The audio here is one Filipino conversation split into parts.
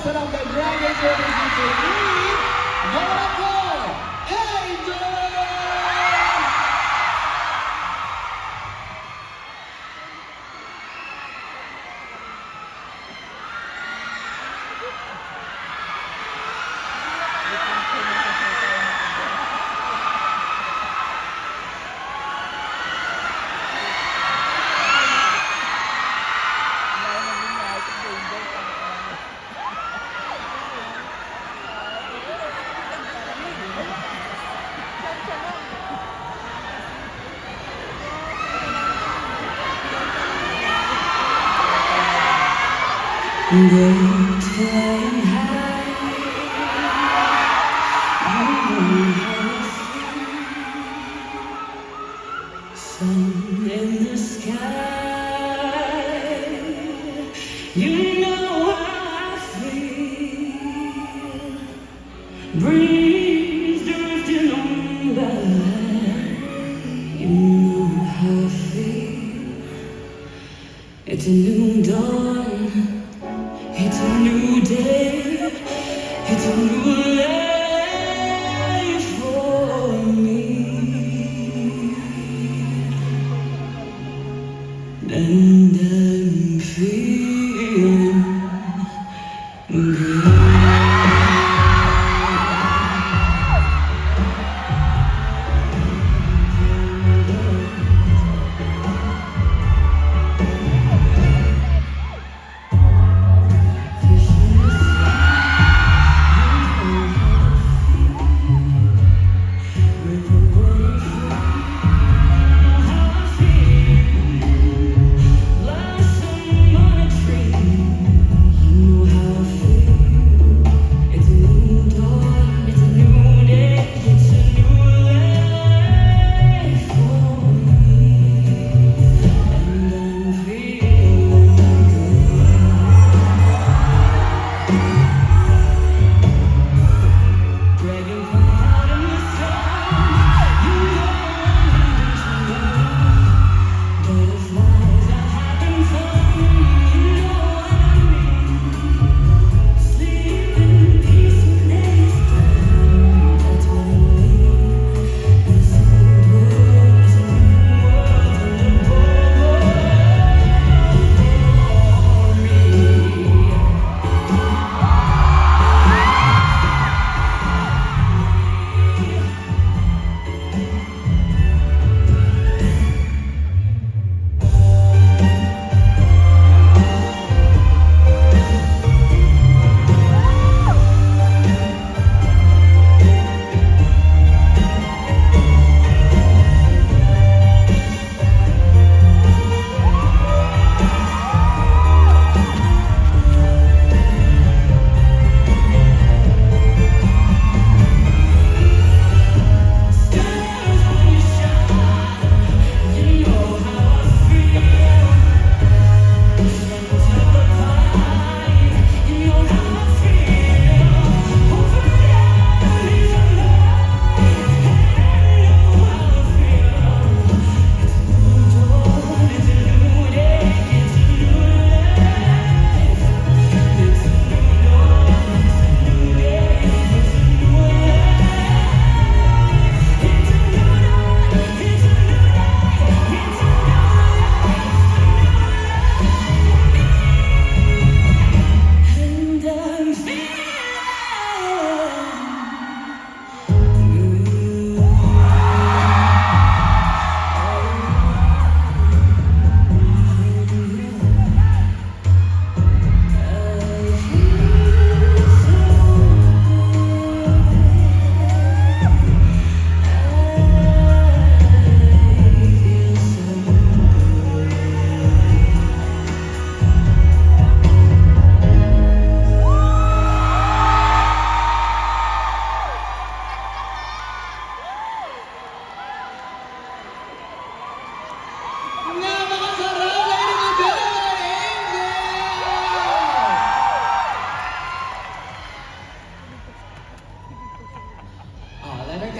sa ng The Dragon Service Interview, Nora ko, Angel! Birds flying high, you know how I feel. Sun in the sky, you know how I feel. Breeze drifting on by, you know how I feel. It's a new dawn. It's a new day, it's a new life for me, and I'm feeling good.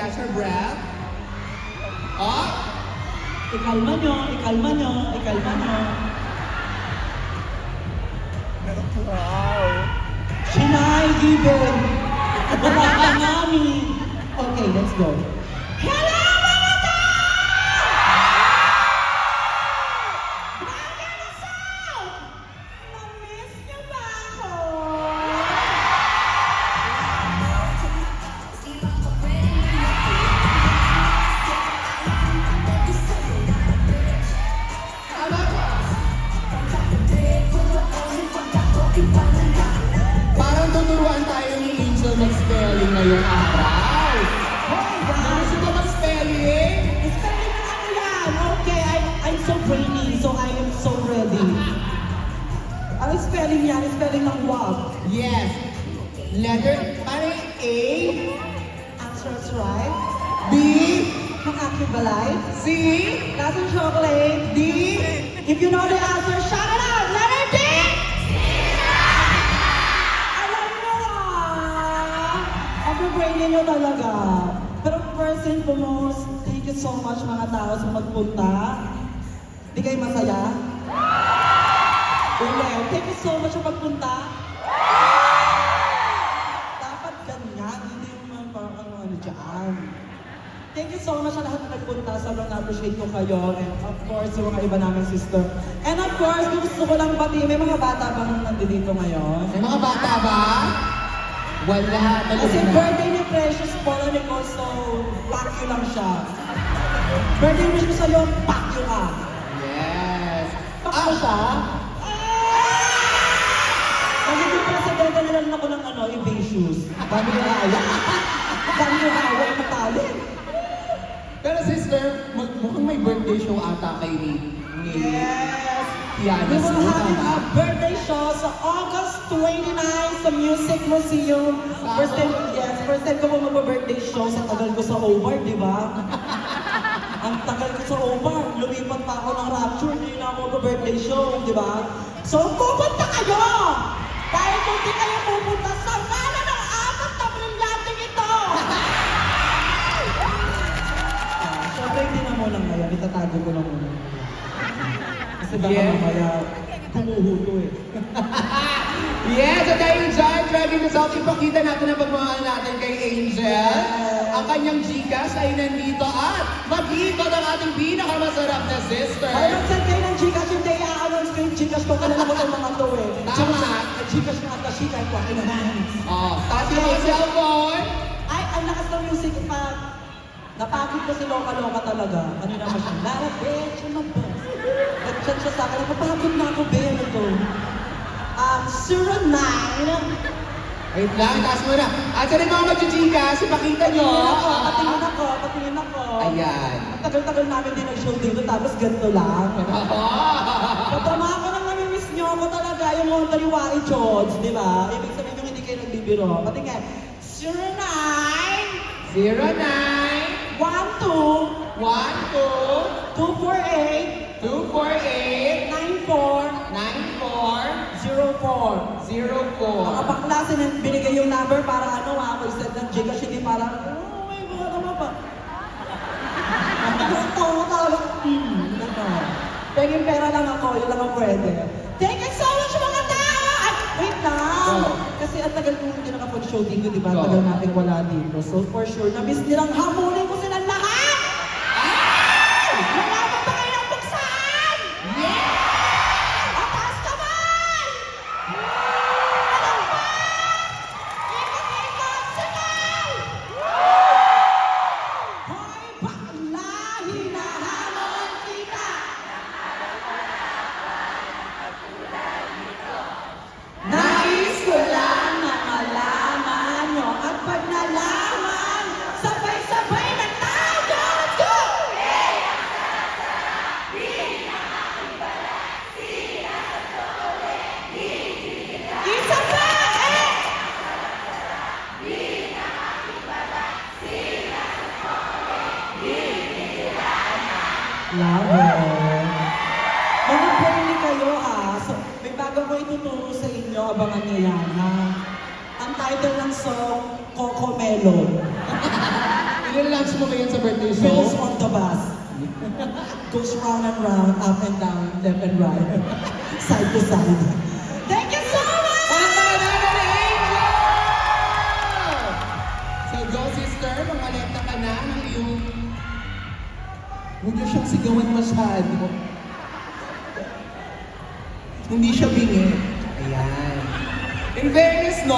catch her breath. Oh! Ikalma nyo, ikalma nyo, ikalma nyo. Wow! Sino? given. Wala ka mami. Okay, let's go. Hello, mga tao! Bakit up? Na-miss niyo ba ako? Parang tuturuan tayo ni Angel mag-spelling ngayong araw. Hoy, guys! Gusto mo mag-spelling? Spelling na ano yan? Okay, I'm so brainy, so I am so ready. Ang spelling yan, spelling ng WAP. Yes. Letter, paano yung A, Answers right. B, Ng Acubalite. C, Dozen chocolate. D, If you know the answer, shout it out! Letter D! Alam nyo Ang brainy nyo talaga. Pero first and foremost, thank you so much mga tao sa magpunta. Di kayo masaya? Hindi. Thank you so much sa magpunta. Dapat ganyan, hindi naman parang ano dyan. Thank you so much sa lahat na nagpunta. Sobrang na-appreciate ko kayo. And of course, yung mga iba naming sister. And of course, gusto ko lang pati, may mga bata bang nandito ngayon? May mga bata ba? Wala. Kasi birthday ni Precious Paula Nicole, so pack you lang siya. Birthday wish ko sa'yo, pack you ka. Yes. Pack mo siya? Magiging presidente na lang ako ng evasious. Dami yung haya. Dami yung haya yung matalin. Pero sister, mukhang may birthday show ata kay ni Yes! Tiana We will Su, have tama? a birthday show sa August 29 sa Music Museum. First time ko po mag-birthday show sa tagal ko sa OVAR, di ba? Ang tagal ko sa OVAR, lumipat pa ako ng Rapture, hindi na ako mag-birthday show, di ba? So pupunta kayo! Dahil kung di kayo pupunta, sa ngalan ng apat na brilyanteng ito! Siyempre hindi na muna ngayon, itatago ko na muna. Kasi baka Yeah. mamaya humuhuto eh. Yes, at dahil dyan, ready na sa ipakita natin ang pagmamahal natin kay Angel. Ang kanyang Gcash ay nandito at mag-iikot ang ating pinakamasarap na sister. Ay, mag-send kayo ng Gcash, hindi i-announce ko yung Gcash ko, kilala ko itong mga to eh. Tama. Gcash nga at kasi kahit wala naman. Oh, taas mo ang cellphone. Ay, ang lakas ng music pa. Napagod ko si Loka-Loka talaga. Ano naman siya? Lara, bitch, ano ba? Nag-chat siya sa akin, napapagod na ako, be, ano to? 09. Wait lang, taas mo na. At sa rin mga mag-Gcash, ipakita nyo. Patingin ako. Ayan. Ang tagal-tagal namin din nag-show dito, tapos ganito lang. Patrama ako nang namimiss niyo ako talaga, yung mga taliwai Jones, di ba? Ibig sabihin yung hindi kayo nagbibiro. Patingin, 09 09 12 12 248 248 94 94 04. 04. Mga bakla, binigay yung number para ano, ako-send ng Gcash, hindi para, oh my God, ano ba? Gusto ko talaga, Pengin pera lang ako, yun lang ang pwede. Thank you so much mga tao! Ay, wait lang! Go. Kasi ang tagal ko hindi nakapag-show dito, di ba? Go. Tagal natin wala dito. So for sure, na-miss nilang hamulin ko silang lahat! Ay! Nalaman ba kayo ng buksan? Yeah! Ataas kamay! Walang pa! Ikot-ikot! Sigaw! Hoy, bakla! Hinahamon kita! Nais ko lang na malaman nyo at pag nalaman, sabay-sabay na tayo! Let's go! Isa pa! Love it. Mga friendly kayo ha. So, may bago ko ituturo sa inyo, abangan nyo yan ha. Ang title ng song, Coco Melon. Ilalunch mo ba yan sa birthday show? Wheels on the bus. Goes round and round, up and down, left and right. Side to side. Thank you so much! Palakpakan natin ni Angel! Go, sister, mangaleta ka na ng iyong... Huwag niyo siyang sigawan masyado. Hindi siya bingi. Ayan. In fairness, no?